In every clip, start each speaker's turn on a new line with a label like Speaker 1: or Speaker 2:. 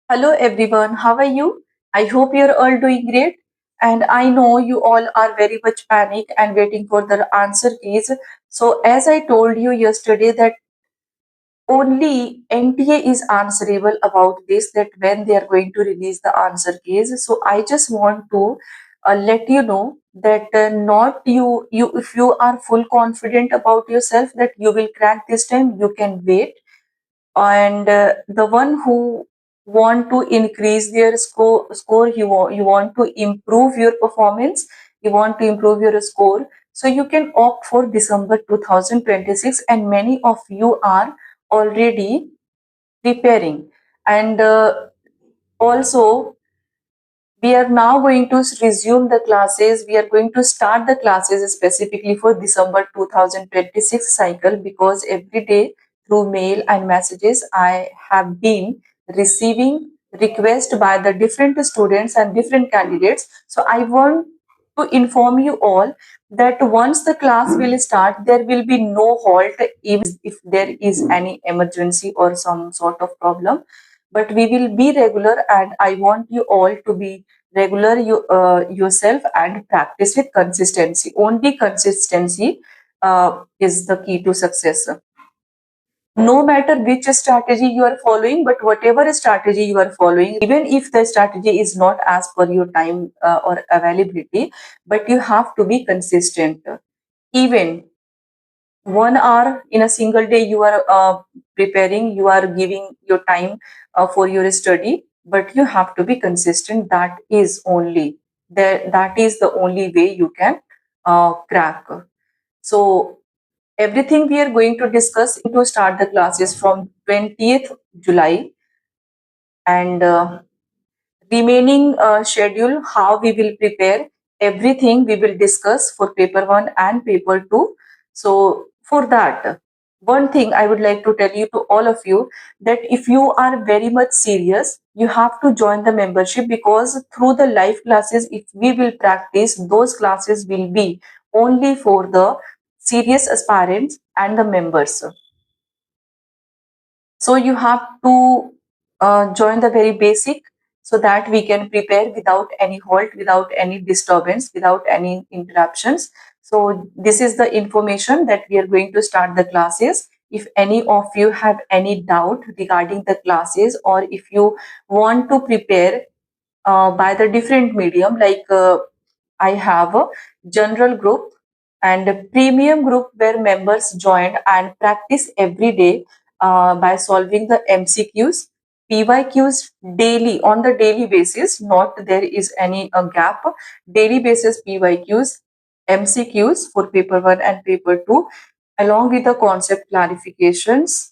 Speaker 1: Hello everyone, how are you? I hope you're all doing great. And I know you all are very much panic and waiting for the answer keys. So as I told you yesterday that only NTA is answerable about this, that when they are going to release the answer keys. So I just want to let you know that not you if you are full confident about yourself that you will crack this time, you can wait. And the one who want to increase their score, you want to improve your performance, you want to improve your score, so you can opt for December 2026, and many of you are already preparing. And also we are now going to resume the classes. We are going to start the classes specifically for December 2026 cycle, because every day through mail and messages I have been receiving requests by the different students and different candidates. So I want to inform you all that once the class will start, there will be no halt, even if there is any emergency or some sort of problem. But we will be regular, and I want you all to be regular yourself and practice with consistency. Only consistency is the key to success. No matter which strategy you are following, but whatever strategy you are following, even if the strategy is not as per your time or availability, but you have to be consistent. Even 1 hour in a single day you are preparing, you are giving your time for your study, but you have to be consistent. That is the only way you can crack. So everything we are going to discuss to start the classes from 20th July, and remaining schedule, how we will prepare, everything we will discuss for paper 1 and paper 2. So for that, one thing I would like to tell you to all of you, that if you are very much serious, you have to join the membership, because through the live classes, if we will practice, those classes will be only for the serious aspirants and the members. So you have to join the very basic, so that we can prepare without any halt, without any disturbance, without any interruptions. So this is the information that we are going to start the classes. If any of you have any doubt regarding the classes, or if you want to prepare by the different medium, like I have a general group and a premium group where members join and practice every day by solving the MCQs, PYQs daily, on the daily basis, not there is any gap, daily basis PYQs, MCQs for paper 1 and paper 2, along with the concept clarifications.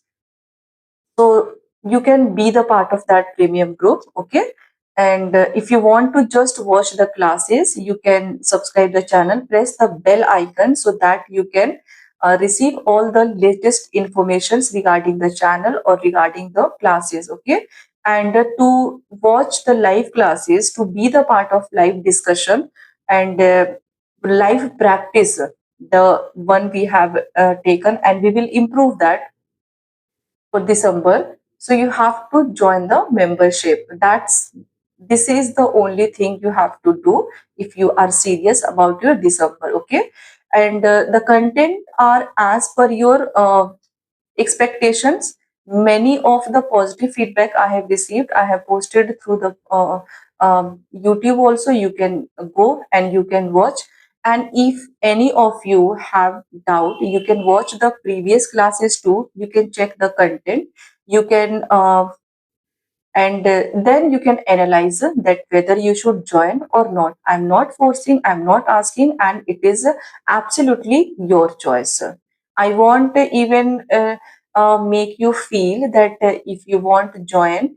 Speaker 1: So you can be the part of that premium group, okay? And if you want to just watch the classes, you can subscribe the channel, press the bell icon, so that you can receive all the latest informations regarding the channel or regarding the classes, okay? And to watch the live classes, to be the part of live discussion and live practice, the one we have taken, and we will improve that for December. So you have to join the membership. This is the only thing you have to do if you are serious about your December, okay? And the content are as per your expectations. Many of the positive feedback I have received, I have posted through the YouTube also. You can go and you can watch. And if any of you have doubt, you can watch the previous classes too. You can check the content. You can and then you can analyze that whether you should join or not. I'm not forcing, I'm not asking, and it is absolutely your choice. I won't even make you feel that if you want to join,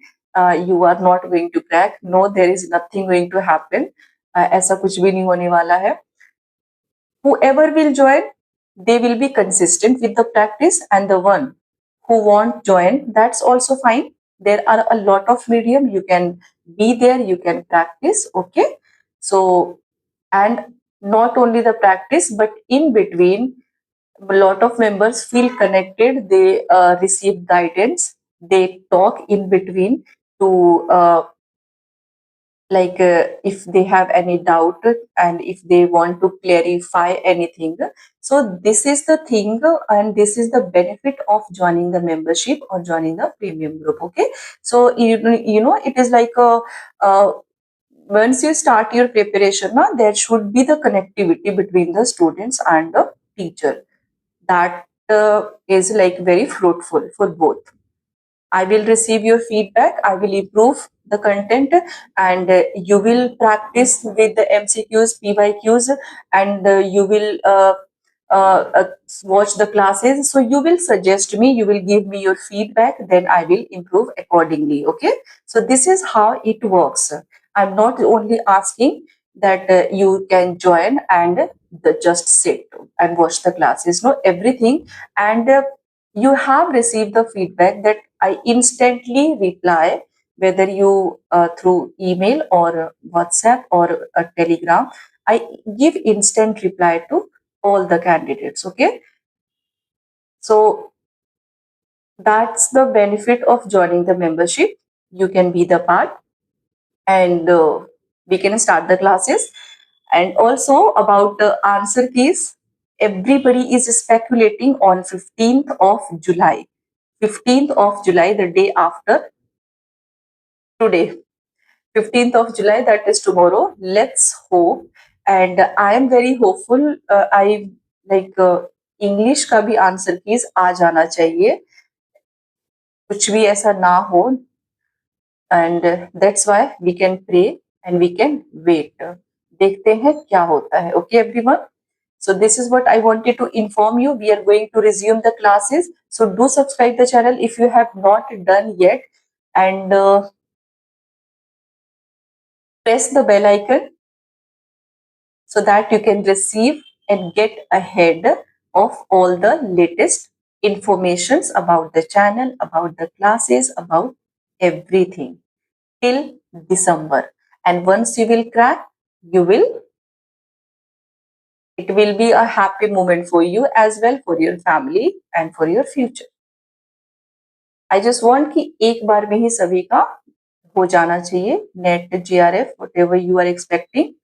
Speaker 1: you are not going to crack. No, there is nothing going to happen. ऐसा कुछ भी नहीं होने वाला है. Whoever will join, they will be consistent with the practice, and the one who won't join, that's also fine. There are a lot of medium, you can be there, you can practice, okay? So, and not only the practice, but in between, a lot of members feel connected, they receive guidance, they talk in between, to if they have any doubt and if they want to clarify anything. So this is the thing, and this is the benefit of joining the membership or joining the premium group. Okay, so you know it is like a once you start your preparation, there should be the connectivity between the students and the teacher. That is like very fruitful for both. I will receive your feedback. I will improve the content, and you will practice with the MCQs, PYQs, and you will watch the classes. So you will suggest me, you will give me your feedback, then I will improve accordingly. Okay. So this is how it works. I'm not only asking that you can join and just sit and watch the classes. No, everything. And you have received the feedback that I instantly reply, whether you through email or WhatsApp or a Telegram. I give instant reply to all the candidates. Okay, so that's the benefit of joining the membership. You can be the part, and we can start the classes. And also about the answer keys, everybody is speculating on 15th of July. 15th of July, the day after today. 15th of July, that is tomorrow. Let's hope. And I am very hopeful. I like English का भी answer keys आ जाना चाहिए, कुछ भी ऐसा ना हो. And that's why we can pray and we can wait. देखते हैं क्या होता है. Okay, everyone. So this is what I wanted to inform you. We are going to resume the classes. So do subscribe the channel if you have not done yet, and press the bell icon so that you can receive and get ahead of all the latest informations about the channel, about the classes, about everything till December. And once you will crack, you will, it will be a happy moment for you as well, for your family and for your future. I just want कि एक बार में ही सभी का हो जाना चाहिए net, GRF, whatever you are expecting.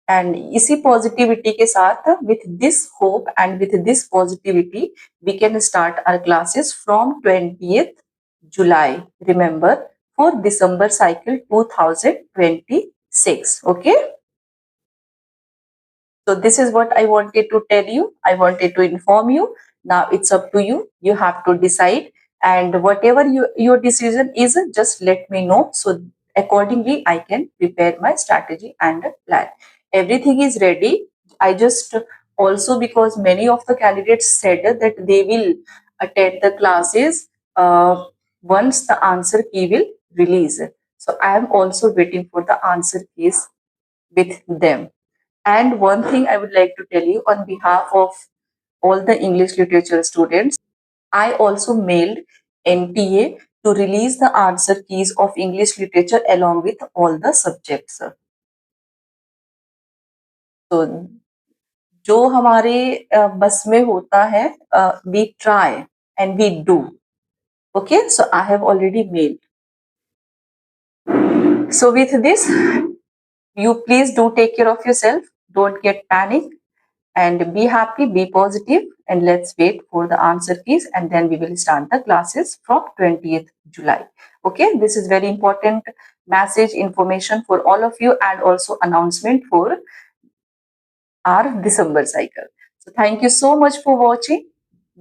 Speaker 1: And इसी positivity के साथ, with this hope and with this positivity, we can start our classes from 20th July. Remember, for December cycle 2026. Okay. So this is what I wanted to tell you. I wanted to inform you. Now it's up to you. You have to decide, and whatever your decision is, just let me know. So accordingly, I can prepare my strategy and plan. Everything is ready. I just also, because many of the candidates said that they will attend the classes once the answer key will release. So I am also waiting for the answer keys with them. And one thing I would like to tell you on behalf of all the English literature students, I also mailed NTA to release the answer keys of English literature along with all the subjects. So जो हमारे बस में होता है, we try and we do. Okay, so I have already mailed. So with this, you please do take care of yourself. Don't get panic. And be happy, be positive, and let's wait for the answer keys, and then we will start the classes from 20th July. Okay, this is very important message, information for all of you, and also announcement for our December cycle. So thank you so much for watching.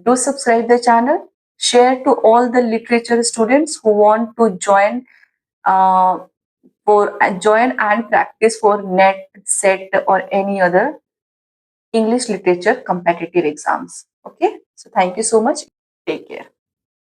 Speaker 1: Do subscribe the channel, share to all the literature students who want to join join and practice for NET, SET, or any other English literature competitive exams. Okay, so thank you so much. Take care.